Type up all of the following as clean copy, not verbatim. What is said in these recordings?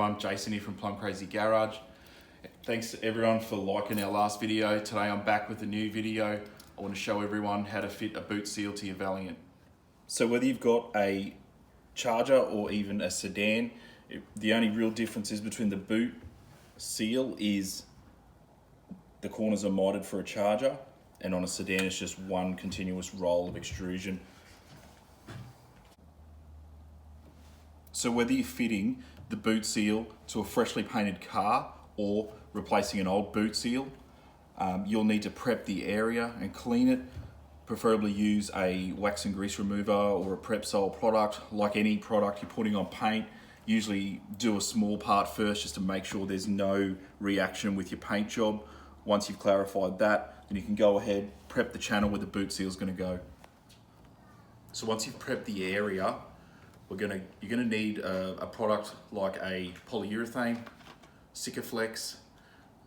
everyone, Jason here from PlumKrazy Garage. Thanks to everyone for liking our last video. Today I'm back with a new video. I want to show everyone how to fit a boot seal to your Valiant. So whether you've got a Charger or even a sedan, the only real difference is between the boot seal is the corners are mitered for a Charger, and on a sedan it's just one continuous roll of extrusion. So whether you're fitting the boot seal to a freshly painted car or replacing an old boot seal, you'll need to prep the area and clean it. Preferably use a wax and grease remover or a prep sole product. Like any product you're putting on paint, usually do a small part first just to make sure there's no reaction with your paint job. Once you've clarified that, then you can go ahead, prep the channel where the boot seal is going to go. So once you've prepped the area, you're gonna need a product like a polyurethane, Sikaflex.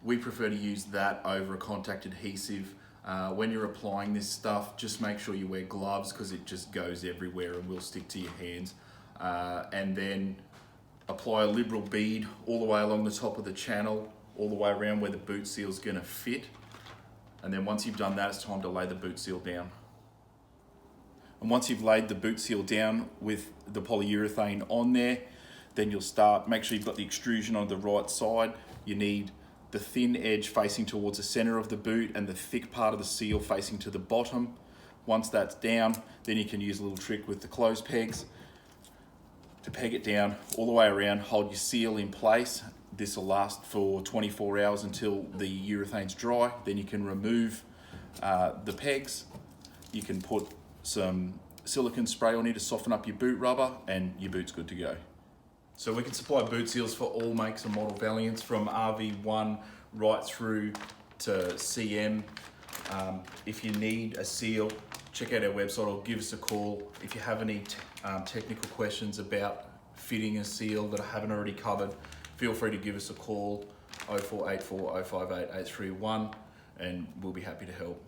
We prefer to use that over a contact adhesive. When you're applying this stuff, just make sure you wear gloves because it just goes everywhere and will stick to your hands. And then apply a liberal bead all the way along the top of the channel, all the way around where the boot seal is gonna fit. And then once you've done that, it's time to lay the boot seal down. And once you've laid the boot seal down with the polyurethane on there, then you'll start, make sure you've got the extrusion on the right side. You need the thin edge facing towards the center of the boot and the thick part of the seal facing to the bottom. Once that's down, then you can use a little trick with the clothes pegs to peg it down all the way around, hold your seal in place. This will last for 24 hours until the urethane's dry. Then you can remove the pegs. You can put some silicone spray on here to soften up your boot rubber, and your boot's good to go. So we can supply boot seals for all makes and model Valiants, from RV1 right through to CM. If you need a seal, check out our website or give us a call. If you have any technical questions about fitting a seal that I haven't already covered, feel free to give us a call, 0484 058 831, and we'll be happy to help.